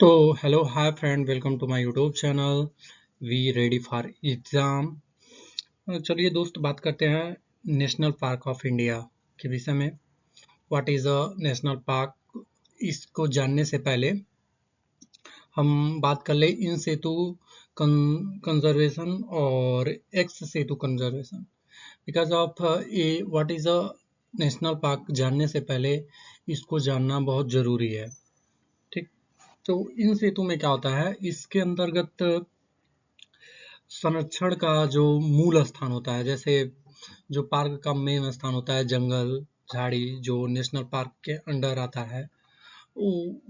तो hello hi friend, welcome to my YouTube channel we ready for exam. चलिए दोस्त, बात करते हैं नेशनल पार्क ऑफ इंडिया के विषय में। What is a national park? इसको जानने से पहले हम बात कर ले इन सेतु कंजर्वेशन और x Setu conservation. Because of A what is a national park जानने से पहले इसको जानना बहुत ज़रूरी है। ठीक। तो इन सेतु में क्या होता है, इसके अंतर्गत संरक्षण का जो मूल स्थान होता है, जैसे जो पार्क का मेन स्थान होता है जंगल झाड़ी, जो नेशनल पार्क के अंडर आता है,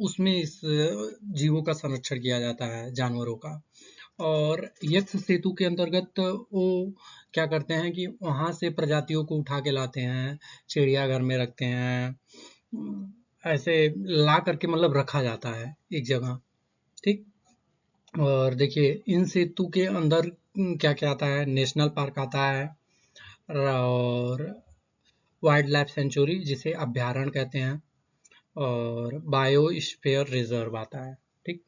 उसमें इस जीवों का संरक्षण किया जाता है, जानवरों का। और यक्ष सेतु के अंतर्गत वो क्या करते हैं कि वहां से प्रजातियों को उठा के लाते हैं, चिड़ियाघर में रखते हैं, ऐसे ला करके मतलब रखा जाता है एक जगह। ठीक। और देखिए इन सेतु के अंदर क्या क्या आता है, नेशनल पार्क आता है और वाइल्ड लाइफ सेंचुरी जिसे अभ्यारण्य कहते हैं, और बायोस्फीयर रिजर्व आता है। ठीक।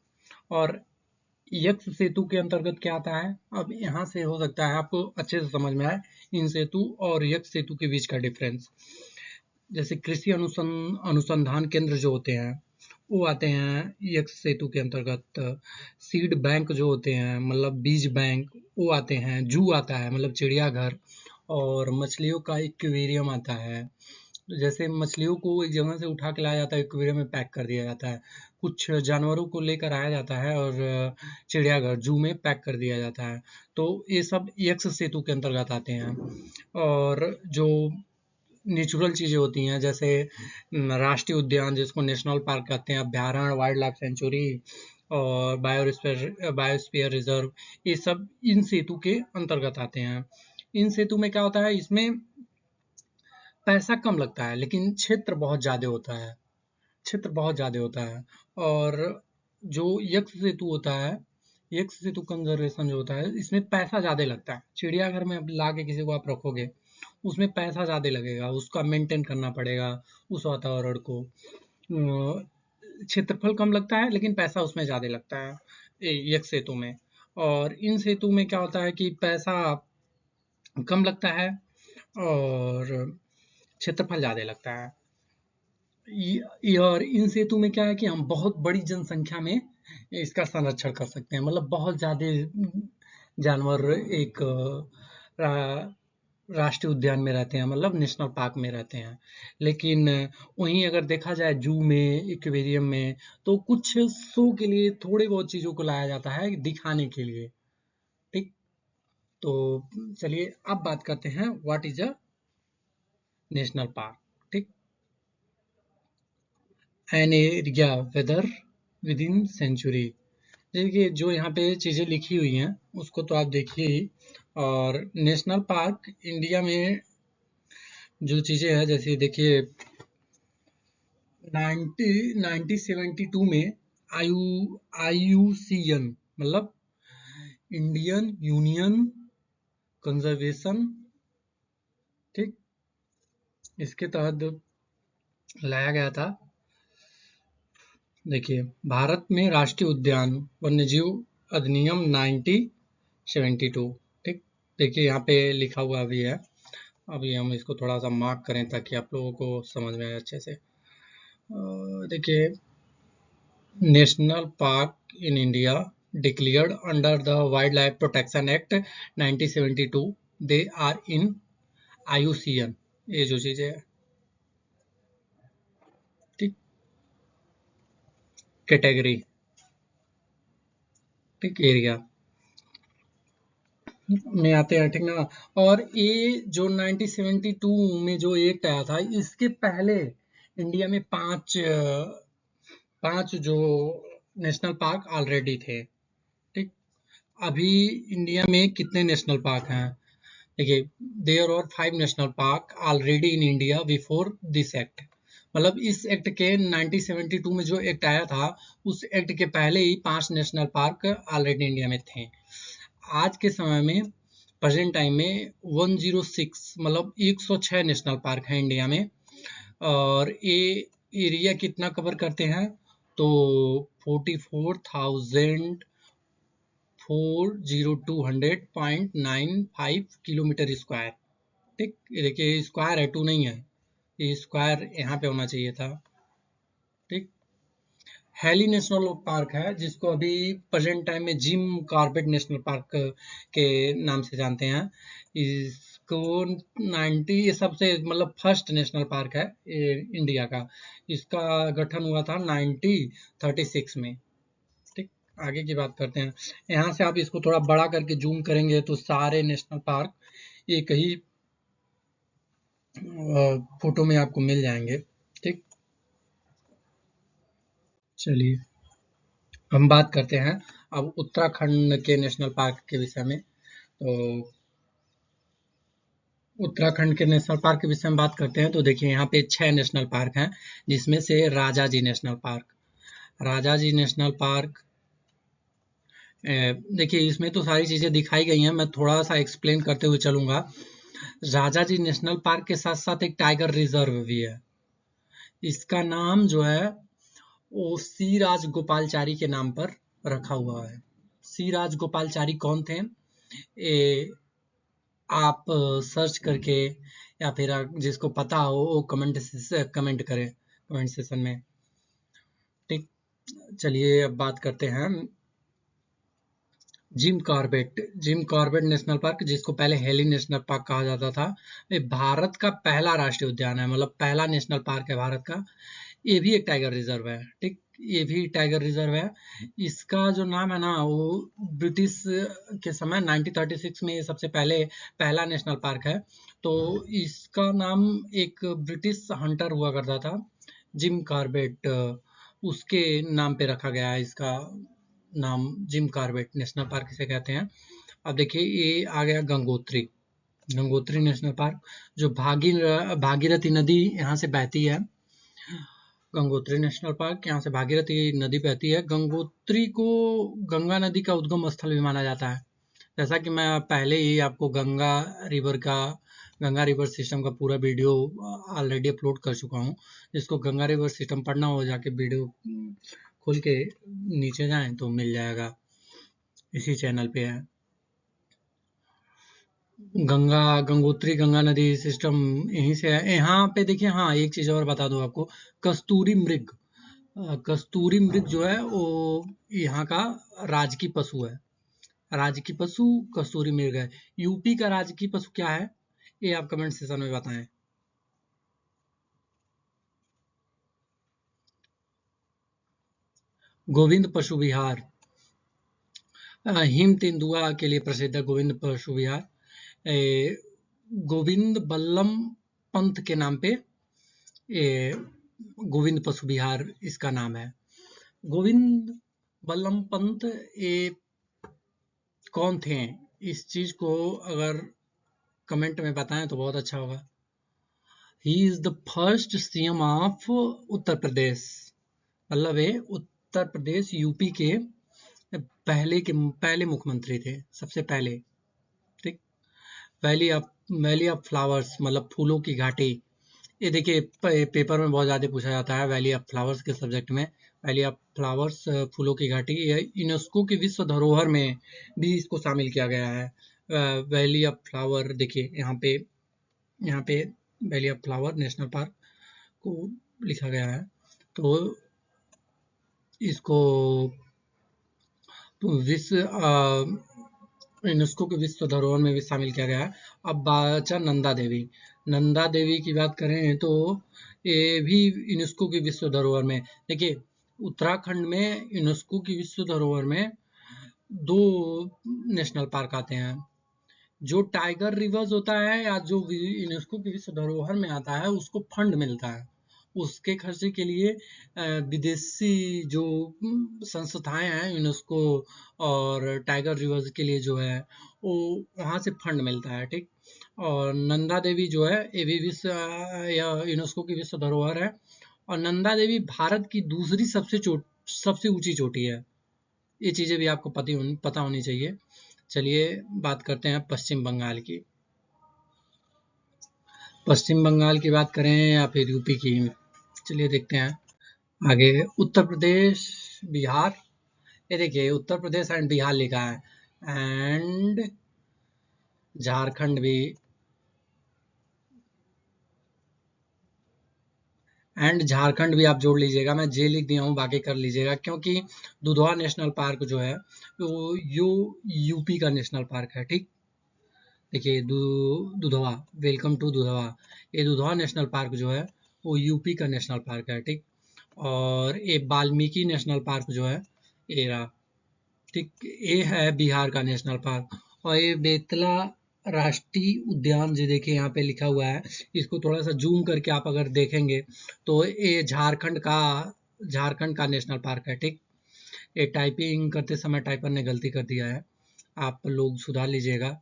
और यक्ष सेतु के अंतर्गत क्या आता है, अब यहाँ से हो सकता है आपको अच्छे से समझ में आए इन सेतु और यक्ष सेतु के बीच का डिफरेंस। जैसे कृषि अनुसंधान केंद्र जो होते हैं वो आते हैं यक्ष सेतु के अंतर्गत। सीड बैंक जो होते हैं मतलब बीज बैंक, वो आते हैं। जू आता है मतलब चिड़ियाघर। और मछलियों का एक्वेरियम आता है। जैसे मछलियों को एक जगह से उठा के लाया जाता है, एक्वेरियम में पैक कर दिया जाता है। कुछ जानवरों को लेकर आया जाता है और चिड़ियाघर जू में पैक कर दिया जाता है। तो ये सब यक्ष सेतु के अंतर्गत आते हैं। और जो नेचुरल चीजें होती हैं, जैसे राष्ट्रीय उद्यान जिसको नेशनल पार्क कहते हैं, अभ्यारण्य, वाइल्ड लाइफ सेंचुरी और बायोस्फीयर रिजर्व, ये सब इन सेतु के अंतर्गत आते हैं। इन सेतु में क्या होता है, इसमें पैसा कम लगता है लेकिन क्षेत्र बहुत ज्यादा होता है। क्षेत्र बहुत ज्यादा होता है। और जो यक्ष सेतु होता है, यक्ष सेतु कंजर्वेशन जो होता है, इसमें पैसा ज्यादा लगता है। चिड़ियाघर में अब ला के किसी को आप रखोगे, उसमें पैसा ज्यादा लगेगा, उसका मेंटेन करना पड़ेगा उस वातावरण को। क्षेत्रफल कम लगता है लेकिन पैसा उसमें ज्यादा लगता है यक्ष सेतु में। और इन सेतु में क्या होता है कि पैसा कम लगता है और क्षेत्रफल ज्यादा लगता है। और इन सेतु में क्या है कि हम बहुत बड़ी जनसंख्या में इसका संरक्षण कर सकते हैं, मतलब बहुत ज्यादा जानवर एक राष्ट्रीय उद्यान में रहते हैं, मतलब नेशनल पार्क में रहते हैं। लेकिन वहीं अगर देखा जाए जू में, एक्वेरियम में, तो कुछ शो के लिए थोड़े बहुत चीजों को लाया जाता है दिखाने के लिए। ठीक। तो चलिए अब बात करते हैं what is a national park. ठीक। An area whether within sanctuary. देखिए जो यहाँ पे चीजें लिखी हुई हैं उसको तो आप देखिए ही। और नेशनल पार्क इंडिया में जो चीजें हैं, जैसे देखिए 1972 में आईयूसीएन मतलब इंडियन यूनियन कंजर्वेशन, ठीक, इसके तहत लाया गया था। देखिए भारत में राष्ट्रीय उद्यान वन्यजीव अधिनियम 1972। ठीक। देखिए यहाँ पे लिखा हुआ भी है। अभी हम इसको थोड़ा सा मार्क करें ताकि आप लोगों को समझ में आए अच्छे से। देखिए national park in India declared under the Wildlife Protection Act 1972, they are in IUCN। ये जो चीजें है, ठीक, कैटेगरी, ठीक, एरिया में आते हैं। ठीक ना। और ये जो 1972 में जो एक्ट आया था, इसके पहले इंडिया में पांच जो नेशनल पार्क ऑलरेडी थे। ठीक। अभी इंडिया में कितने नेशनल पार्क हैं? देखिए there are 5 national park already in India before this act. मतलब इस एक्ट के 1972 में जो एक्ट आया था, उस एक्ट के पहले ही 5 नेशनल पार्क ऑलरेडी इंडिया में थे। आज के समय में, प्रेजेंट टाइम में 106 मतलब 106 नेशनल पार्क हैं इंडिया में। और ये एरिया कितना कवर करते हैं? तो 44,402.95 किलोमीटर स्क्वायर। ठीक, ये देखिए स्क्वायर है, टू नहीं है, ये स्क्वायर यहाँ पे होना चाहिए था। ठीक, हेली नेशनल पार्क है जिसको अभी प्रेजेंट टाइम में जिम कॉर्बेट नेशनल पार्क के नाम से जानते हैं। इसको 90, ये सबसे मतलब फर्स्ट नेशनल पार्क है ये इंडिया का। इसका गठन हुआ था 1936 में। ठीक, आगे की बात करते हैं। यहाँ से आप इसको थोड़ा बड़ा करके जूम करेंगे तो सारे नेशनल पार्क एक ही फोटो में आपको मिल जाएंगे। ठीक, चलिए हम बात करते हैं अब उत्तराखंड के नेशनल पार्क के विषय में। तो उत्तराखंड के नेशनल पार्क के विषय में बात करते हैं तो देखिए यहाँ पे 6 नेशनल पार्क हैं, जिसमें से Rajaji national park. Rajaji national park, देखिए इसमें तो सारी चीजें दिखाई गई हैं, मैं थोड़ा सा एक्सप्लेन करते हुए चलूंगा। राजाजी नेशनल पार्क के साथ साथ एक टाइगर रिजर्व भी है। इसका नाम जो है वो सी राजगोपालचारी के नाम पर रखा हुआ है। सी राजगोपालचारी कौन थे? ये आप सर्च करके या फिर जिसको पता हो वो कमेंट करें कमेंट सेशन में। ठीक, चलिए अब बात करते हैं जिम कॉर्बेट नेशनल पार्क, जिसको पहले हेली नेशनल पार्क कहा जाता था। ये भारत का पहला राष्ट्रीय उद्यान है, मतलब पहला नेशनल पार्क है भारत का। ये भी एक टाइगर रिजर्व है। ठीक, ये भी टाइगर रिजर्व है। इसका जो नाम है ना वो ब्रिटिश के समय 1936 में ये सबसे पहले पहला नेशनल पार्क है। तो इसका नाम एक ब्रिटिश हंटर हुआ करता था जिम कॉर्बेट, उसके नाम पे रखा गया है इसका नाम। जिम कॉर्बेट नेशनल पार्क इसे कहते हैं। अब देखिए ये आ गया गंगोत्री नेशनल पार्क, जो भागीरथी नदी यहाँ से बहती है। गंगोत्री नेशनल पार्क, यहाँ से भागीरथी नदी बहती है। गंगोत्री को गंगा नदी का उद्गम स्थल भी माना जाता है। जैसा कि मैं पहले ही आपको गंगा रिवर सिस्टम का पूरा वीडियो ऑलरेडी अपलोड कर चुका हूँ। जिसको गंगा रिवर सिस्टम पढ़ना हो जाके वीडियो खोल के नीचे जाएं तो मिल जाएगा, इसी चैनल पे है। गंगोत्री गंगा नदी सिस्टम यहीं से है। यहाँ पे देखिए, हाँ एक चीज और बता दूं आपको, कस्तूरी मृग कस्तूरी मृग जो है वो यहाँ का राजकीय पशु है। राजकीय पशु कस्तूरी मृग है। यूपी का राजकीय पशु क्या है ये आप कमेंट सेशन में बताएं। गोविंद पशु विहार हिम तेंदुआ के लिए प्रसिद्ध है। गोविंद पशु विहार गोविंद बल्लम पंत के नाम पे ये गोविंद पशु विहार इसका नाम है। गोविंद बल्लम पंत ये कौन थे? इस चीज को अगर कमेंट में बताएं तो बहुत अच्छा होगा। He is the first CM of Uttar Pradesh, मतलब ये उत्तर प्रदेश यूपी के पहले मुख्यमंत्री थे, सबसे पहले। ठीक, वैली ऑफ फ्लावर्स मतलब फूलों की घाटी। ये देखिए पेपर में बहुत ज्यादा पूछा जाता है वैली ऑफ फ्लावर्स के सब्जेक्ट में। वैली ऑफ फ्लावर्स फूलों की घाटी, यूनेस्को की विश्व धरोहर में भी इसको शामिल किया गया है। वैली ऑफ फ्लावर देखिए यहाँ पे valley of flower national park को लिखा गया है। तो इसको विश्व यूनेस्को के विश्व धरोहर में भी शामिल किया गया है। अब बचा नंदा देवी की बात करें तो ये भी यूनेस्को की विश्व धरोहर में। देखिए उत्तराखंड में यूनेस्को की विश्व धरोहर में 2 नेशनल पार्क आते हैं। जो टाइगर रिवर्स होता है या जो यूनेस्को की विश्व धरोहर में आता है उसको फंड मिलता है। उसके खर्चे के लिए विदेशी जो संस्थाएं हैं यूनेस्को और टाइगर रिवर्स के लिए जो है वो वहां से फंड मिलता है। ठीक, और नंदा देवी जो है ये भी विश्व या यूनेस्को की विश्व धरोहर है। और नंदा देवी भारत की दूसरी सबसे ऊंची चोटी है। ये चीजें भी आपको पता होनी चाहिए। चलिए बात करते हैं पश्चिम बंगाल की। पश्चिम बंगाल की बात करें या फिर यूपी की, चलिए देखते हैं। आगे उत्तर प्रदेश, बिहार, ये देखिए उत्तर प्रदेश एंड बिहार लिखा है, एंड झारखंड भी, आप जोड़ लीजिएगा, मैं जे लिख दिया हूँ, बाकी कर लीजिएगा, क्योंकि दुधवा नेशनल पार्क जो है वो यूपी का नेशनल पार्क है। ठीक, देखिए दुधवा, वेलकम टू दुधवा, ये दुधवा नेशनल पार्क जो है वो यूपी का नेशनल पार्क है। ठीक, और ये वाल्मीकि नेशनल पार्क जो है ये रहा। ठीक, ये है बिहार का नेशनल पार्क। और ये बेतला राष्ट्रीय उद्यान जो देखिए यहाँ पे लिखा हुआ है, इसको थोड़ा सा जूम करके आप अगर देखेंगे तो ये झारखंड का नेशनल पार्क है। ठीक, ये टाइपिंग करते समय टाइपर ने गलती कर दिया है, आप लोग सुधार लीजिएगा।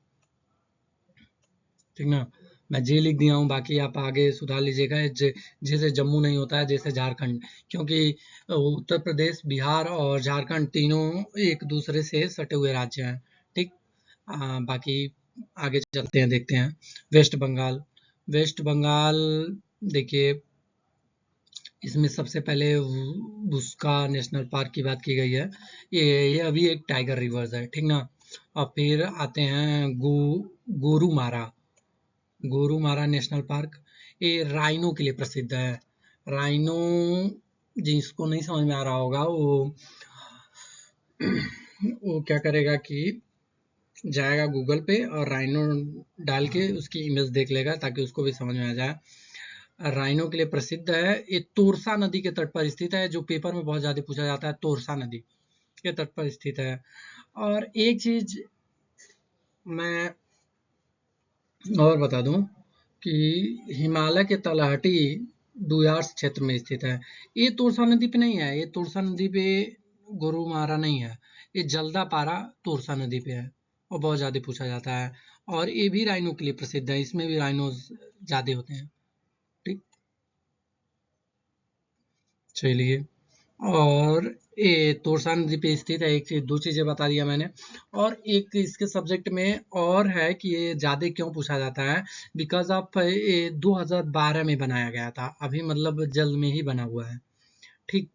ठीक ना, मैं जे लिख दिया हूँ, बाकी आप आगे सुधार लीजिएगा। जैसे जम्मू नहीं होता है, जैसे झारखंड, क्योंकि उत्तर प्रदेश, बिहार और झारखंड तीनों एक दूसरे से सटे हुए राज्य हैं। ठीक, बाकी आगे चलते हैं, देखते हैं। वेस्ट बंगाल, वेस्ट बंगाल देखिए, इसमें सबसे पहले उसका नेशनल पार्क की बात की गई है। ये अभी एक टाइगर रिवर्स है। ठीक ना, और फिर आते हैं गोरुमारा, गोरुमारा नेशनल पार्क, ये राइनो के लिए प्रसिद्ध है। राइनो, जिसको नहीं समझ में आ रहा होगा वो क्या करेगा कि जाएगा गूगल पे और राइनो डाल के उसकी इमेज देख लेगा, ताकि उसको भी समझ में आ जाए। राइनो के लिए प्रसिद्ध है, ये तोरसा नदी के तट पर स्थित है, जो पेपर में बहुत ज्यादा पूछा जाता है, तोरसा नदी के तट पर स्थित है। और एक चीज मैं और बता दूं कि हिमालय के तलहटी डुयार्स क्षेत्र में स्थित है। ये तोरसा नदी पे नहीं है, ये तोरसा नदी पे गोरुमारा नहीं है, ये जल्दापारा तोरसा नदी पे है, और बहुत ज्यादा पूछा जाता है। और ये भी राइनो के लिए प्रसिद्ध है, इसमें भी राइनोज ज्यादा होते हैं। ठीक, चलिए, और ये तोरसा नदी पे स्थित है। एक चीज, दो चीजें बता दिया मैंने, और एक इसके सब्जेक्ट में और है कि ये ज्यादा क्यों पूछा जाता है, बिकॉज ऑफ ये 2012 में बनाया गया था, अभी मतलब जल्द में ही बना हुआ है। ठीक,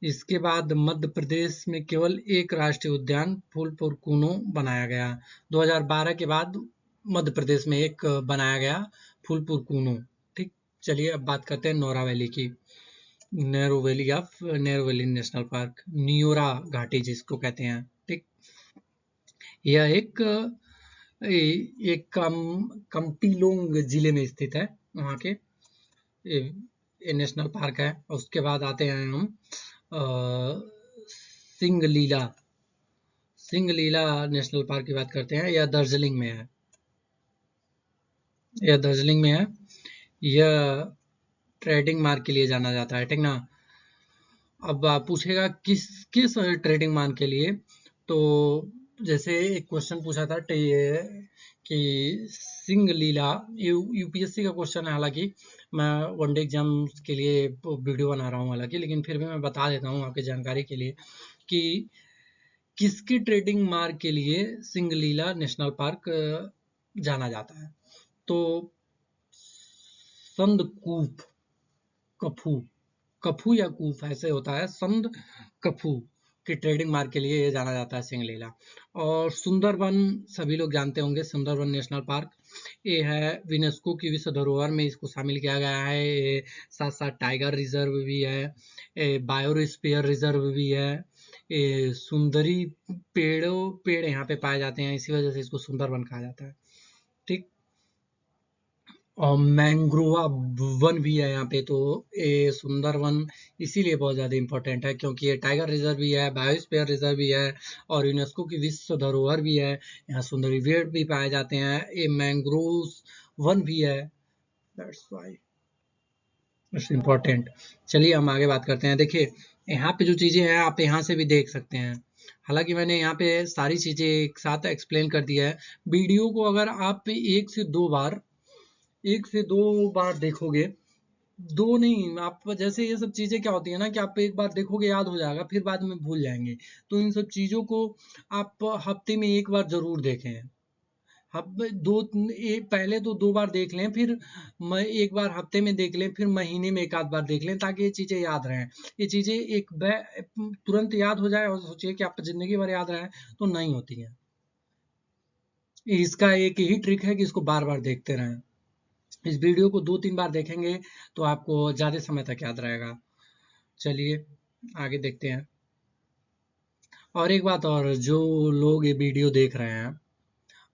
इसके बाद मध्य प्रदेश में केवल एक राष्ट्रीय उद्यान फूलपुर कूनो बनाया गया। 2012 के बाद मध्य प्रदेश में एक बनाया गया, फूलपुर कूनो। ठीक, चलिए अब बात करते हैं नौरा वैली की। Narrow valley national park, Neora घाटी जिसको कहते हैं। ठीक, यह एक कम्पीलोंग जिले में स्थित है, वहाँ के ये नेशनल पार्क है। उसके बाद आते हैं हम सिंगलीला, सिंगलीला नेशनल पार्क की बात करते हैं। यह दार्जिलिंग में है, यह दार्जिलिंग में है। यह ट्रेडिंग मार्क के लिए जाना जाता है। ठीक ना, अब पूछेगा किस ट्रेडिंग मान के लिए, तो जैसे एक क्वेश्चन पूछा था कि सिंह लीला, यूपीएससी का क्वेश्चन है, हालांकि मैं वनडे एग्जाम के लिए वीडियो बना रहा हूँ हालांकि, लेकिन फिर भी मैं बता देता हूँ आपकी जानकारी के लिए कि किसकी ट्रेडिंग मार्क के लिए सिंगलीला नेशनल पार्क जाना जाता है। तो संदकूफ कफू, कफू या कूफ ऐसे होता है, संद कफू की ट्रेडिंग मार्क के लिए ये जाना जाता है सिंगलीला। और सुंदरबन सभी लोग जानते होंगे, सुंदरबन नेशनल पार्क, ये है यूनेस्को की विश्व धरोहर में इसको शामिल किया गया है। ये साथ साथ टाइगर रिजर्व भी है, बायोस्फीयर रिजर्व भी है, ये सुंदरी पेड़ यहाँ पे पाए जाते हैं, इसी वजह से इसको सुंदरबन कहा जाता है। ठीक, और मैंग्रोवा वन भी है यहाँ पे, तो ये सुंदरवन इसीलिए बहुत ज़्यादा इम्पोर्टेंट है, क्योंकि ये टाइगर रिजर्व भी है, बायोस्फीयर रिजर्व भी है, और यूनेस्को की विश्व धरोहर भी है। यहाँ सुंदरी पेड़ भी पाए जाते हैं, ये मैंग्रोव वन भी है, दैट्स व्हाई इट्स इम्पोर्टेंट। चलिए हम आगे बात करते हैं। देखिए, यहाँ पे जो चीज़ें हैं आप यहाँ से भी देख सकते हैं, हालांकि मैंने यहाँ पे सारी चीज़ें एक साथ एक्सप्लेन कर दिया है। वीडियो को अगर आप एक से दो बार देखोगे, दो नहीं, आप जैसे ये सब चीजें क्या होती है ना कि आप एक बार देखोगे याद हो जाएगा, फिर बाद में भूल जाएंगे। तो इन सब चीजों को आप हफ्ते में एक बार जरूर देखें, अब पहले तो 2 बार देख लें, फिर एक बार हफ्ते में देख लें, फिर महीने में एक आध बार देख लें, ताकि ये चीजें याद रहें। ये चीजें तुरंत याद हो जाए और सोचिए कि आप जिंदगी भर याद रहे, तो नहीं होती है। इसका एक ही ट्रिक है कि इसको बार बार देखते रहें। इस वीडियो को 2-3 बार देखेंगे तो आपको ज्यादा समय तक याद रहेगा। चलिए आगे देखते हैं। और एक बात और, जो लोग ये वीडियो देख रहे हैं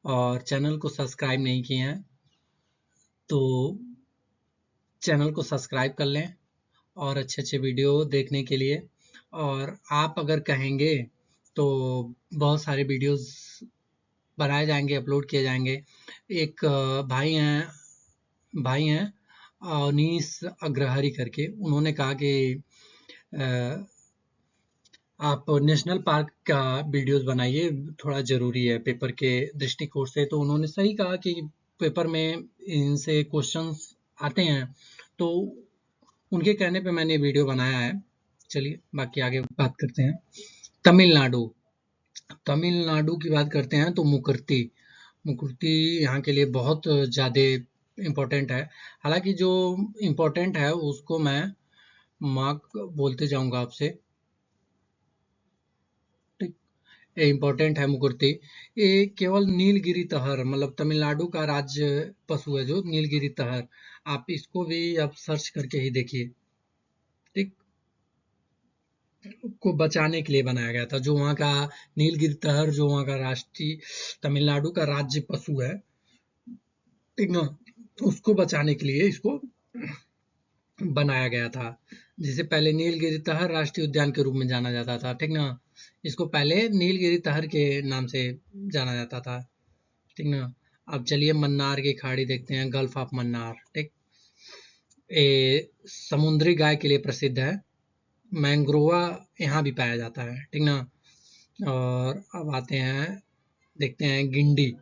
और चैनल को सब्सक्राइब नहीं किए हैं, तो चैनल को सब्सक्राइब कर लें और अच्छे अच्छे वीडियो देखने के लिए। और आप अगर कहेंगे तो बहुत सारे वीडियोस बनाए जाएंगे, अपलोड किए जाएंगे। एक भाई हैं अनीस अग्रहरी करके, उन्होंने कहा कि अ, आप नेशनल पार्क का वीडियोस बनाइए, थोड़ा ज़रूरी है पेपर के दृष्टिकोण से। तो उन्होंने सही कहा कि पेपर में इनसे क्वेश्चंस आते हैं, तो उनके कहने पे मैंने वीडियो बनाया है। चलिए बाकी आगे बात करते हैं। तमिलनाडु तमिलनाडु की बात करते हैं तो मुकुर्ती मुकुर्ती यहाँ के लिए बहुत ज़्यादा इम्पोर्टेंट है। हालांकि जो इम्पोर्टेंट है उसको मैं मार्क बोलते जाऊंगा आपसे। इम्पोर्टेंट है मुकुर्ती। ये केवल नीलगिरी तहर, मतलब तमिलनाडु का राज्य पशु है जो नीलगिरी तहर। आप इसको भी आप सर्च करके ही देखिए। ठीक, को बचाने के लिए बनाया गया था, जो वहाँ का नीलगिरी तहर, जो वहाँ का राष्ट्रीय तमिलनाडु का राज्य पशु है, ठीक ना, उसको बचाने के लिए इसको बनाया गया था। जिसे पहले नीलगिरी तहर राष्ट्रीय उद्यान के रूप में जाना जाता था, ठीक ना। इसको पहले नीलगिरी तहर के नाम से जाना जाता था, ठीक ना। अब चलिए मन्नार की खाड़ी देखते हैं, गल्फ ऑफ मन्नार। ठीक, ये समुद्री गाय के लिए प्रसिद्ध है। मैंग्रोवा यहाँ भी पाया जाता है, ठीक ना। और अब आते हैं, देखते हैं गिंडी,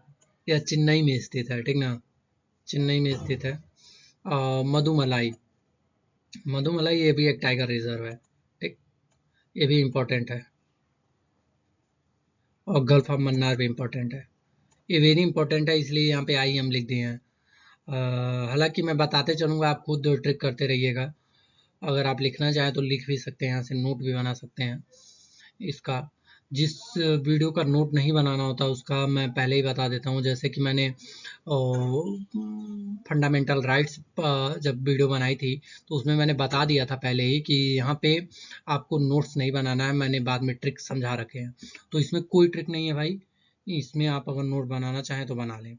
यह चेन्नई में स्थित है, ठीक ना, चेन्नई में स्थित है। मधुमलाई मधुमलाई ये भी एक टाइगर रिजर्व है, ठीक, ये भी इम्पोर्टेंट है। और गल्फ ऑफ मन्नार भी इम्पोर्टेंट है। ये वेरी इंपॉर्टेंट है, इसलिए यहाँ पे आई हम लिख दिए हैं। हालांकि मैं बताते चलूँगा, आप खुद ट्रिक करते रहिएगा। अगर आप लिखना चाहें तो लिख भी सकते हैं, यहाँ से नोट भी बना सकते हैं इसका। जिस वीडियो का नोट नहीं बनाना होता उसका मैं पहले ही बता देता हूँ। जैसे कि मैंने फंडामेंटल राइट्स जब वीडियो बनाई थी, तो उसमें मैंने बता दिया था पहले ही कि यहाँ पे आपको नोट्स नहीं बनाना है। मैंने बाद में ट्रिक समझा रखे हैं, तो इसमें कोई ट्रिक नहीं है भाई। इसमें आप अगर नोट बनाना चाहें तो बना लें।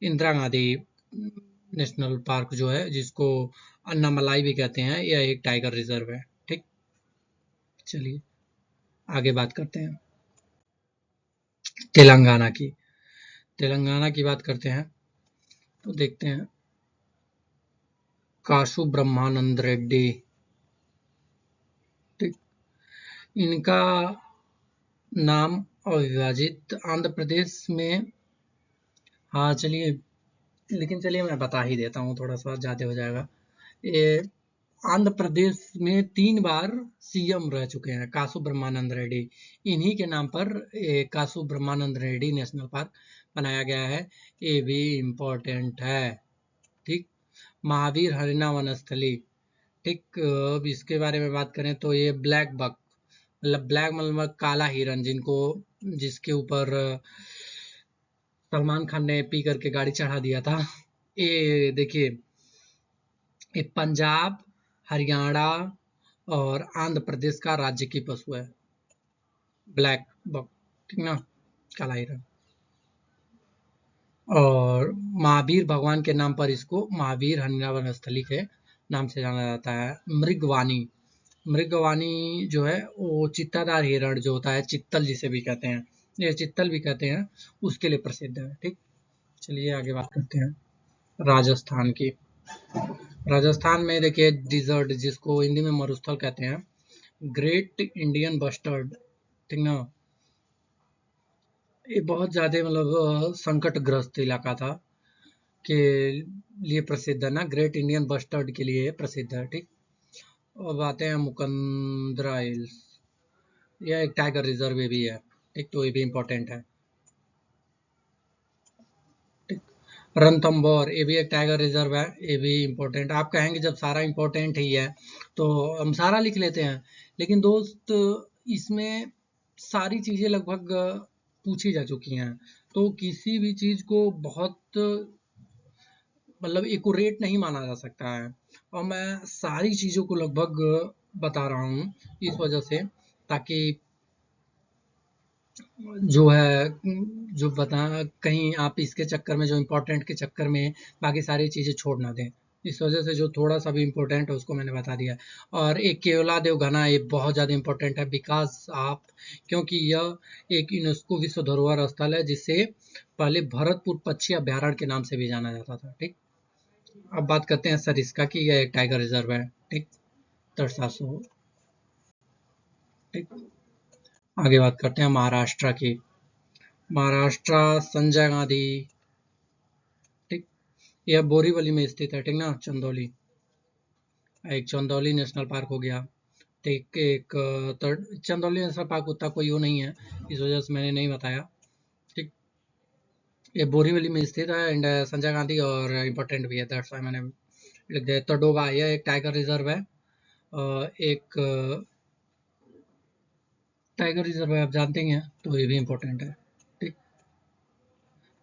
इंदिरा गांधी नेशनल पार्क जो है, जिसको अन्नामलाई भी कहते हैं, यह एक टाइगर रिजर्व है। ठीक, चलिए आगे बात करते हैं तेलंगाना की। तेलंगाना की बात करते हैं तो देखते हैं काशू ब्रह्मानंद रेड्डी। ठीक, इनका नाम अविभाजित आंध्र प्रदेश में, हाँ चलिए, लेकिन चलिए मैं बता ही देता हूँ, थोड़ा सा ज़्यादा हो जाएगा। ये आंध्र प्रदेश में 3 बार सीएम रह चुके हैं कासु ब्रह्मानंद रेड्डी। इन्हीं के नाम पर कासु ब्रह्मानंद रेड्डी नेशनल पार्क बनाया गया है। ये भी इम्पोर्टेंट है। ठीक, महावीर हरिना वनस्थली। ठीक, अब इसके बारे में बात करें तो ये ब्लैक बक, मतलब ब्लैक मतलब काला हिरन, जिसके ऊपर सलमान खान ने पी करके गाड़ी चढ़ा दिया था। ये देखिए, ये पंजाब, हरियाणा और आंध्र प्रदेश का राज्य की पशु है, ब्लैक बक, ठीक ना, काला हिरन। और महावीर भगवान के नाम पर इसको महावीर हरिनावन स्थली के नाम से जाना जाता है। मृगवानी, मृगवानी जो है वो चित्तादार हिरण जो होता है, चित्तल जिसे भी कहते हैं, ये चित्तल भी कहते हैं, उसके लिए प्रसिद्ध है। ठीक, चलिए आगे बात करते हैं राजस्थान की। राजस्थान में देखिए डिजर्ट, जिसको हिंदी में मरुस्थल कहते हैं, ग्रेट इंडियन बस्टर्ड, ठीक ना। ये बहुत ज्यादा मतलब संकटग्रस्त इलाका था के लिए प्रसिद्ध है ना, ग्रेट इंडियन बस्टर्ड के लिए प्रसिद्ध है। ठीक, अब आते हैं मुकंदरा हिल्स, यह एक टाइगर रिजर्व भी है। ठीक, तो ये भी इम्पोर्टेंट है। रणथंभौर ये भी एक टाइगर रिजर्व है, ये भी इम्पोर्टेंट। आप कहेंगे जब सारा इम्पोर्टेंट ही है तो हम सारा लिख लेते हैं, लेकिन दोस्त इसमें सारी चीजें लगभग पूछी जा चुकी हैं, तो किसी भी चीज को बहुत मतलब एक्यूरेट नहीं माना जा सकता है, और मैं सारी चीजों को लगभग बता रहा हूँ इस वजह से, ताकि जो है जो बता कहीं आप इसके चक्कर में, जो इम्पोर्टेंट के चक्कर में बाकी सारी चीज़ें छोड़ ना दें। इस वजह से जो थोड़ा सा भी इम्पोर्टेंट है उसको मैंने बता दिया। और एक केवलादेव घना ये बहुत ज़्यादा इम्पोर्टेंट है, बिकॉज आप, क्योंकि यह एक यूनेस्को विश्व धरोहर स्थल है, जिसे पहले भरतपुर पक्षी अभ्यारण्य के नाम से भी जाना जाता था। ठीक, अब बात करते हैं सर इसका कि यह एक टाइगर रिजर्व है। ठीक, तरसासो। ठीक, आगे बात करते हैं महाराष्ट्र की। महाराष्ट्र, संजय गांधी। ठीक, यह बोरीवली में स्थित है। ठीक ना, चंदौली, एक चंदौली नेशनल पार्क हो गया। ठीक, एक चंदौली नेशनल पार्क उतना कोई वो नहीं है, इस वजह से मैंने नहीं बताया। ठीक, ये बोरीवली में स्थित है एंड संजय गांधी, और इम्पोर्टेंट भी है, दैट्स व्हाई मैंने लिख दिया। तडोबा, यह एक टाइगर रिजर्व है, एक टाइगर रिजर्व है, आप जानते ही हैं, तो ये भी इम्पोर्टेंट है। ठीक,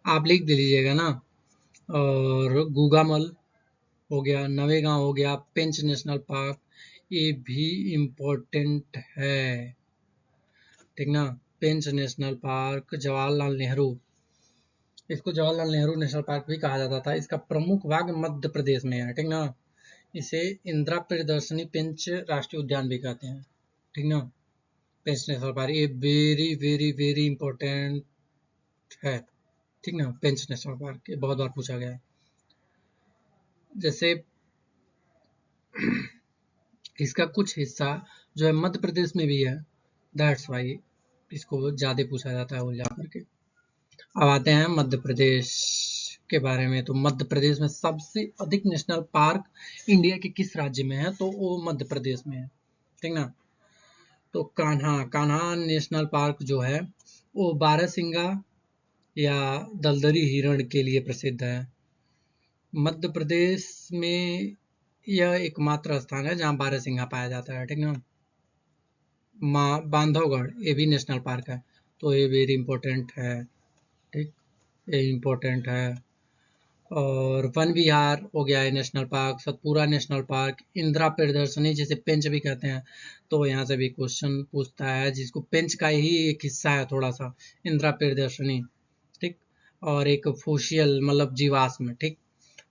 आप लिख दे लीजिएगा ना। और गुगामल हो गया, नवेगांव हो गया, पेंच नेशनल पार्क, ये भी इम्पोर्टेंट है। ठीक ना, पेंच नेशनल पार्क, जवाहरलाल नेहरू, इसको जवाहरलाल नेहरू नेशनल पार्क भी कहा जाता था। इसका प्रमुख भाग मध्य प्रदेश में है। ठीक ना, इसे इंदिरा प्रियदर्शनी पेंच राष्ट्रीय उद्यान भी कहते हैं। ठीक ना, पेंच नेशनल पार्क ये वेरी वेरी वेरी इंपॉर्टेंट है। ठीक ना, पेंच नेशनल पार्क ये बहुत बार पूछा गया है। जैसे इसका कुछ हिस्सा जो है मध्य प्रदेश में भी है, दैट्स वाई इसको ज्यादा पूछा जाता है उलझा करके। अब आते हैं मध्य प्रदेश के बारे में। तो मध्य प्रदेश में सबसे अधिक नेशनल पार्क इंडिया के किस राज्य में है, तो वो मध्य प्रदेश में है। ठीक ना, तो कान्हा, कान्हा नेशनल पार्क जो है वो बारहसिंगा या दलदली हिरण के लिए प्रसिद्ध है। मध्य प्रदेश में यह एकमात्र स्थान है जहाँ बारहसिंगा पाया जाता है। ठीक ना, बांधवगढ़ ये भी नेशनल पार्क है, तो ये वेरी इंपॉर्टेंट है। ठीक, ये इम्पोर्टेंट है। और वन विहार हो गया है national park, Satpura national park, Indira Priyadarshini जिसे पेंच भी कहते हैं, तो यहाँ से भी क्वेश्चन पूछता है, जिसको पेंच का ही एक हिस्सा है थोड़ा सा, इंदिरा प्रियदर्शनी। ठीक, और एक फोशियल मतलब जीवाश्म। ठीक,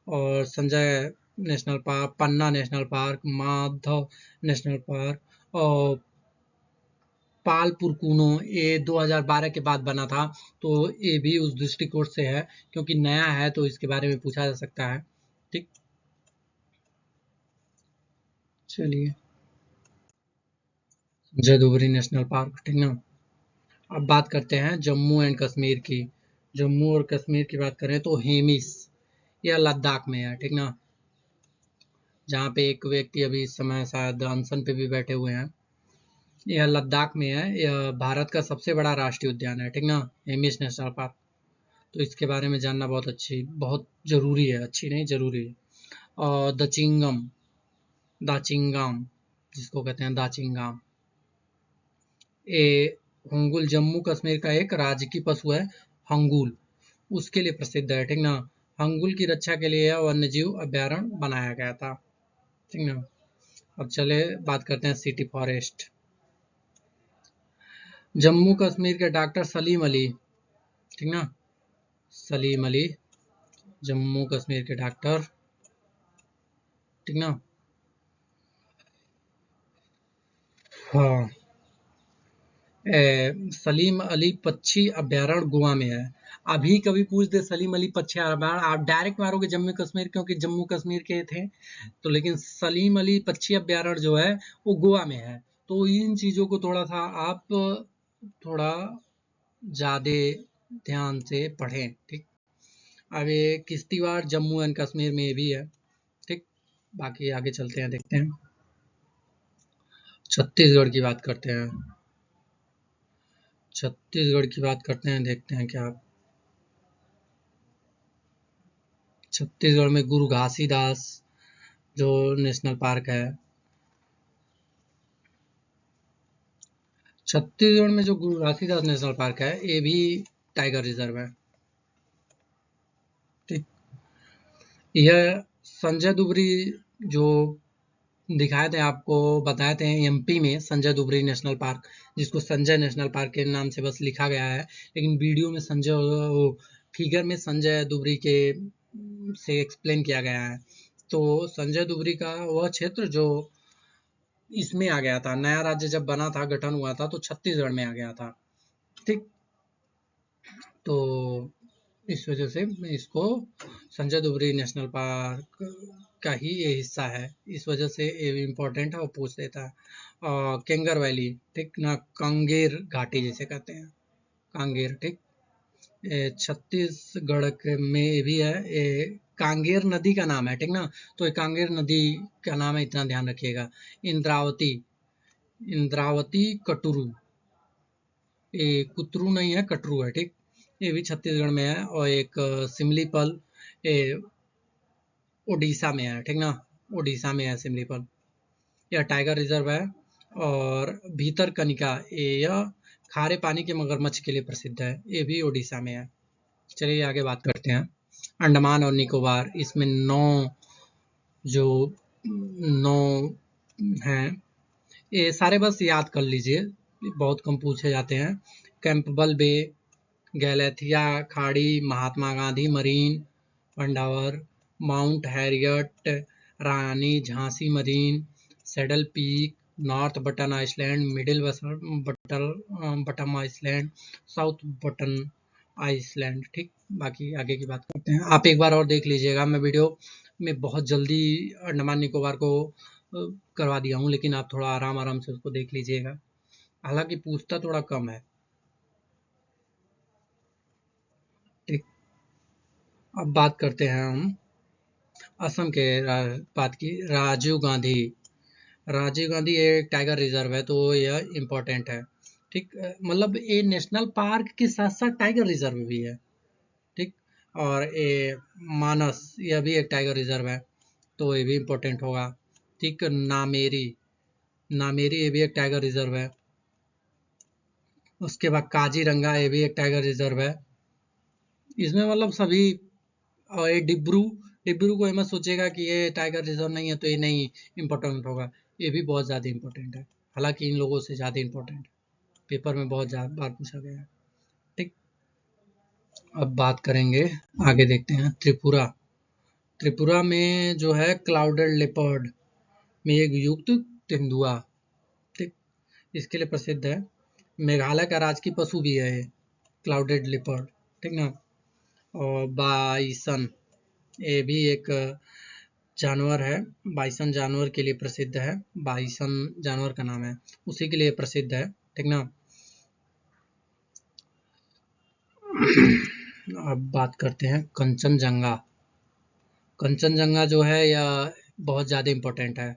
और Sanjay national park, Panna national park, Madhav national park, और पालपुर कूनो ये 2012 के बाद बना था, तो ये भी उस दृष्टिकोण से है, क्योंकि नया है तो इसके बारे में पूछा जा सकता है। ठीक, चलिए, जदोबरी नेशनल पार्क। ठीक ना, अब बात करते हैं जम्मू एंड कश्मीर की। जम्मू और कश्मीर की बात करें तो हेमिस, यह लद्दाख में है। ठीक ना, जहाँ पे एक व्यक्ति अभी इस समय शायद अनशन पे भी बैठे हुए हैं, यह लद्दाख में है। यह भारत का सबसे बड़ा राष्ट्रीय उद्यान है। ठीक ना, हेमिस नेशनल पार्क, तो इसके बारे में जानना बहुत जरूरी है, अच्छी नहीं जरूरी है। और दचिंगम, दाचिंगाम जिसको कहते हैं दाचिंगाम, ये हंगुल जम्मू कश्मीर का एक राजकीय पशु है, हंगुल, उसके लिए प्रसिद्ध है। ठीक ना, हंगुल की रक्षा के लिए यह वन्यजीव अभ्यारण्य बनाया गया था। ठीक ना, अब चले बात करते हैं सिटी फॉरेस्ट। जम्मू कश्मीर के डॉक्टर सलीम अली, ठीक ना, सलीम अली, जम्मू कश्मीर के डॉक्टर। ठीक ना, हाँ, सलीम अली पक्षी अभ्यारण्य गोवा में है। अभी कभी पूछ दे सलीम अली पक्षी अभ्यारण्य, आप डायरेक्ट मारोगे जम्मू कश्मीर, क्योंकि जम्मू कश्मीर के थे, तो लेकिन सलीम अली पक्षी अभ्यारण्य जो है वो गोवा में है। तो इन चीजों को थोड़ा सा आप थोड़ा ज्यादा ध्यान से पढ़ें। ठीक, अब ये किश्तवाड़ जम्मू एंड कश्मीर में भी है। ठीक, बाकी आगे चलते हैं, देखते हैं। छत्तीसगढ़ की बात करते हैं, छत्तीसगढ़ की बात करते हैं, देखते हैं क्या। छत्तीसगढ़ में गुरु घासीदास जो नेशनल पार्क है, छत्तीसगढ़ में जो गुरु घासीदास नेशनल पार्क है ये भी टाइगर रिजर्व है। ठीक, यह संजय दुबरी जो दिखाए थे आपको, बताए थे एमपी में संजय दुबरी नेशनल पार्क, जिसको संजय नेशनल पार्क के नाम से बस लिखा गया है, लेकिन वीडियो में संजय फिगर में संजय दुबरी के से एक्सप्लेन किया गया है। तो संजय दुबरी का वह क्षेत्र जो इसमें आ गया था, नया राज्य जब बना था, गठन हुआ था, तो छत्तीसगढ़ में आ गया था। ठीक, तो इस वजह से इसको संजय दुबरी नेशनल पार्क का ही ये हिस्सा है, इस वजह से ये भी इम्पोर्टेंट है और पूछ देता है। और केंगर वैली, ठीक ना, कांगेर घाटी जिसे कहते हैं, कांगेर। ठीक, छत्तीसगढ़ में भी है, ये कांगेर नदी का नाम है। ठीक ना, तो ये कांगेर नदी का नाम है, इतना ध्यान रखिएगा। इंद्रावती, इंद्रावती कटरू, ये कुतरू नहीं है, कटरू है। ठीक, ये भी छत्तीसगढ़ में है। और एक सिमलीपल, ये उड़ीसा में है। ठीक ना, उड़ीसा में है सिमलीपल, यह टाइगर रिजर्व है। और भीतरकनिका, यह खारे पानी के मगरमच्छ के लिए प्रसिद्ध है, ये भी उड़ीसा में है। चलिए आगे बात करते हैं। अंडमान और निकोबार, इसमें 9 जो 9 हैं, ये सारे बस याद कर लीजिए, बहुत कम पूछे जाते हैं। कैंपबल बे, गैलेथिया खाड़ी, महात्मा गांधी मरीन, पंडावर, Mount Harriet, Rani Jhansi marine, Saddle Peak, North Button Island, Middle Button Island, South Button Island. ठीक, बाकी आगे की बात करते हैं। आप एक बार और देख लीजिएगा, मैं वीडियो में बहुत जल्दी अंडमान निकोबार को करवा दिया हूँ, लेकिन आप थोड़ा आराम आराम से उसको देख लीजिएगा, हालांकि पूछता थोड़ा कम है। ठीक, अब बात करते हैं हम असम के बात की। राजीव गांधी, राजीव गांधी एक टाइगर रिजर्व है, तो यह इम्पोर्टेंट है। ठीक, मतलब ये नेशनल पार्क के साथ साथ टाइगर रिजर्व भी है। ठीक, और ये मानस, यह भी एक टाइगर रिजर्व है, तो ये भी इम्पोर्टेंट होगा। ठीक, नामेरी, नामेरी ये भी एक टाइगर रिजर्व है। उसके बाद काजीरंगा, ये भी एक टाइगर रिजर्व है। इसमें मतलब सभी, और ये डिब्रू, डिब्रू को मत सोचेगा कि ये टाइगर रिजर्व नहीं है तो ये नहीं इम्पोर्टेंट होगा, ये भी बहुत ज़्यादा इम्पोर्टेंट है, हालांकि इन लोगों से ज़्यादा इम्पोर्टेंट, पेपर में बहुत ज़्यादा बार पूछा गया है। ठीक, अब बात करेंगे, आगे देखते हैं। त्रिपुरा, त्रिपुरा में जो है क्लाउडेड लेपर्ड में एक युक्त तेंदुआ, ठीक, इसके लिए प्रसिद्ध है। मेघालय का राजकीय पशु भी है क्लाउडेड लेपर्ड। ठीक ना, और बाइसन, ये भी एक जानवर है, बाइसन जानवर के लिए प्रसिद्ध है, बाइसन जानवर का नाम है, उसी के लिए प्रसिद्ध है। ठीक ना, अब बात करते हैं कंचनजंगा। कंचनजंगा जो है यह बहुत ज़्यादा इम्पोर्टेंट है,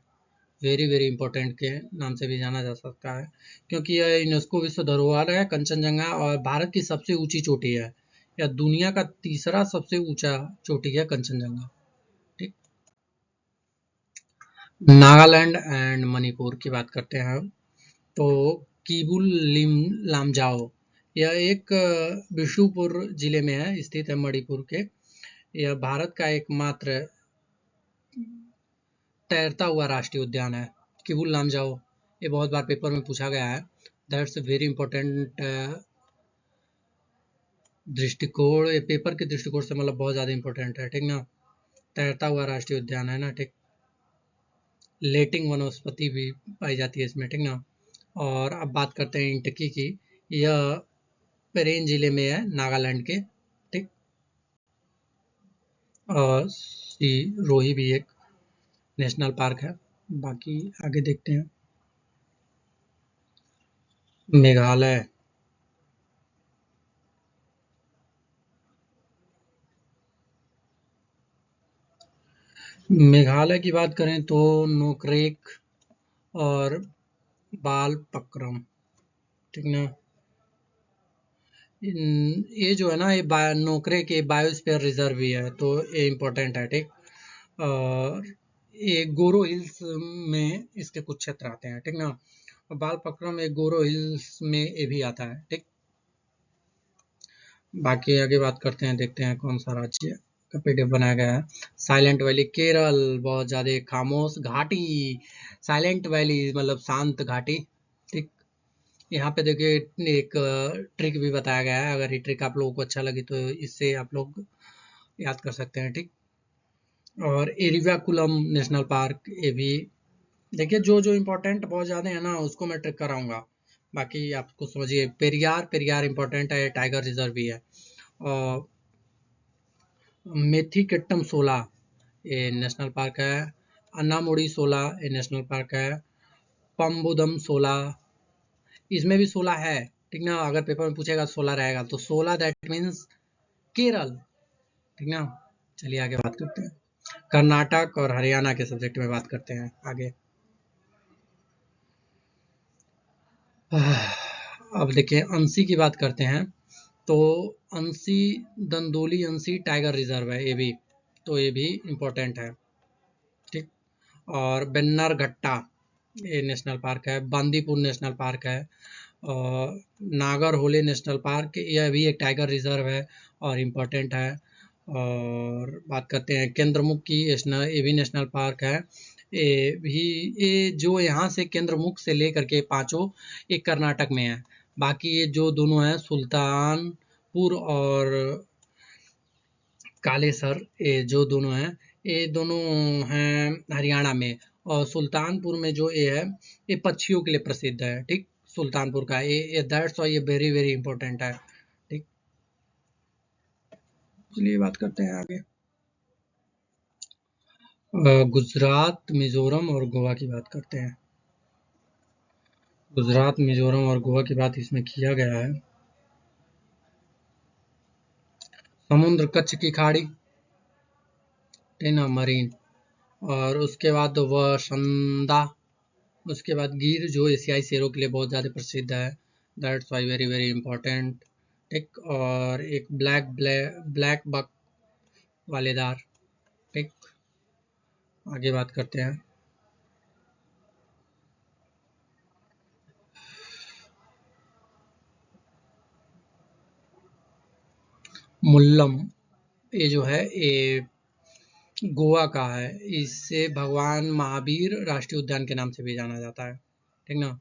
वेरी वेरी इम्पोर्टेंट के नाम से भी जाना जा सकता है, क्योंकि यह यूनेस्को विश्व धरोहर है कंचनजंगा, और भारत की सबसे ऊंची चोटी है, यह दुनिया का तीसरा सबसे ऊंचा चोटी है कंचनजंगा। ठीक, नागालैंड एंड मणिपुर की बात करते हैं हम, तो कीबुल लामजाओ, यह एक बिशुपुर जिले में है, स्थित है मणिपुर के। यह भारत का एकमात्र तैरता हुआ राष्ट्रीय उद्यान है, किबुल लामजाओ, ये बहुत बार पेपर में पूछा गया है, दैट्स वेरी इंपॉर्टेंट दृष्टिकोण, ये पेपर के दृष्टिकोण से मतलब बहुत ज़्यादा इंपॉर्टेंट है। ठीक ना, तैरता हुआ राष्ट्रीय उद्यान है ना। ठीक, लेटिंग वनस्पति भी पाई जाती है इसमें। ठीक ना, और अब बात करते हैं इंटकी की, यह पेरेन जिले में है, नागालैंड के। ठीक, और रोही भी एक नेशनल पार्क है। बाकी आगे देखते हैं। मेघालय, मेघालय की बात करें तो नोकरेक और बालपक्रम। ठीक ना, ये जो है ना, ये नोकरे के बायोस्फीयर रिजर्व भी है, तो ये इम्पोर्टेंट है, ठीक। और ये गोरो हिल्स में इसके कुछ क्षेत्र आते हैं, ठीक ना। बालपक्रम ये गोरो हिल्स में ये भी आता है, ठीक। बाकी आगे बात करते हैं, देखते हैं कौन सा राज्य का पीडीएफ बनाया गया है। साइलेंट वैली केरल, बहुत ज्यादा खामोश घाटी। साइलेंट वैली मतलब शांत घाटी, ठीक। यहाँ पे देखिए एक ट्रिक भी बताया गया है, अगर ये ट्रिक आप लोगों को अच्छा लगी तो इससे आप लोग याद कर सकते हैं, ठीक। और एरिवाकुलम नेशनल पार्क, ये भी देखिए जो जो इम्पोर्टेंट बहुत ज़्यादा है ना, उसको मैं ट्रिक कराऊंगा। बाकी आपको समझिए, पेरियार, पेरियार इम्पोर्टेंट है, टाइगर रिजर्व भी है। और मेथीकेट्टम सोला, ये नेशनल पार्क है। अन्नामुड़ी सोला, ये नेशनल पार्क है। पम्बुदम सोला, इसमें भी सोला है, ठीक ना। अगर पेपर में पूछेगा सोला रहेगा, तो सोला दैट मीन्स केरल, ठीक ना। चलिए आगे बात करते हैं, कर्नाटक और हरियाणा के सब्जेक्ट में बात करते हैं आगे। अब देखिए अंशी की बात करते हैं, तो अंशी, दंदोली अंशी टाइगर रिजर्व है, ये भी, तो ये भी इम्पोर्टेंट है, ठीक। और बेन्नरघट्टा, ये नेशनल पार्क है। बांदीपुर नेशनल पार्क है। और नागरहोले नेशनल पार्क, यह भी एक टाइगर रिजर्व है और इम्पोर्टेंट है। और बात करते हैं केंद्रमुख की, ये भी नेशनल पार्क है। ये भी, ये जो यहाँ से केंद्रमुख से लेकर के पांचों, एक कर्नाटक में है। बाकी ये जो दोनों हैं, सुल्तानपुर और कालेसर, ये जो दोनों हैं, ये दोनों हैं हरियाणा में। और सुल्तानपुर में जो ये है, ये पक्षियों के लिए प्रसिद्ध है, ठीक। सुल्तानपुर का ये दैट्स व्हाई ये वेरी वेरी इंपॉर्टेंट है, ठीक। चलिए बात करते हैं आगे। गुजरात, मिजोरम और गोवा की बात करते हैं। गुजरात, मिजोरम और गोवा की बात इसमें किया गया है। समुद्र, कच्छ की खाड़ी, टेना मरीन। और उसके बाद वसंदा, उसके बाद गिर, जो एशियाई शेरों के लिए बहुत ज़्यादा प्रसिद्ध है, that's why very very important, ठीक। और एक ब्लैक ब्लैक ब्लैक बक वालेदार, ठीक। आगे बात करते हैं। मुल्लम, ये जो है ये गोवा का है। इसे भगवान महावीर राष्ट्रीय उद्यान के नाम से भी जाना जाता है, ठीक ना।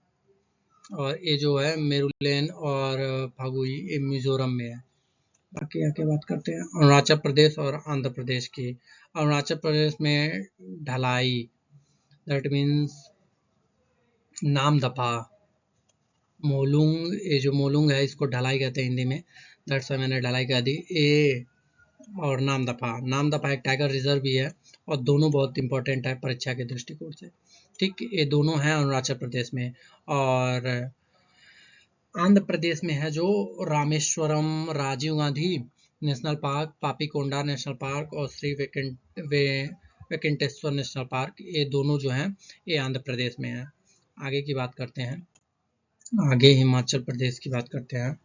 और ये जो है मेरुलेन और फागुई, ये मिजोरम में है। बाकी आके बात करते हैं अरुणाचल प्रदेश और आंध्र प्रदेश की। अरुणाचल प्रदेश में ढलाई, दैट मीन्स नामदफा। मोलुंग, ये जो मोलुंग है, इसको ढलाई कहते हैं हिंदी में, दैट्स वाई मैंने ढलाई कह दी। ए और नामदफा, नामदफा एक टाइगर रिजर्व भी है, और दोनों बहुत इंपॉर्टेंट है परीक्षा के दृष्टिकोण से, ठीक। ये दोनों हैं अरुणाचल प्रदेश में। और आंध्र प्रदेश में है जो Rameshwaram, Rajiv Gandhi national park, Papikonda national park और श्री वेंकटेश्वर नेशनल पार्क, ये दोनों जो हैं, ये आंध्र प्रदेश में है। आगे की बात करते हैं, आगे हिमाचल प्रदेश की बात करते हैं।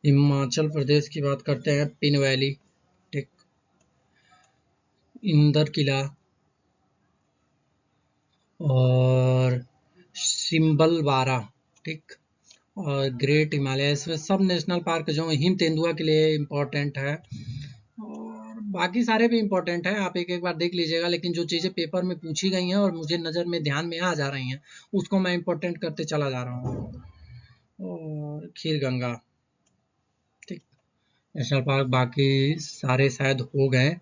हिमाचल प्रदेश की बात करते हैं, पिन वैली, ठीक। इंदर किला और सिम्बलवारा, ठीक। और ग्रेट हिमालय, इसमें सब नेशनल पार्क जो हिम तेंदुआ के लिए इम्पोर्टेंट है। और बाकी सारे भी इम्पोर्टेंट हैं, आप एक एक बार देख लीजिएगा, लेकिन जो चीज़ें पेपर में पूछी गई हैं और मुझे नज़र में ध्यान में आ जा रही हैं, उसको मैं इम्पोर्टेंट करते चला जा रहा हूँ। और खीर गंगा, ठीक, नेशनल पार्क। बाकी सारे शायद हो गए।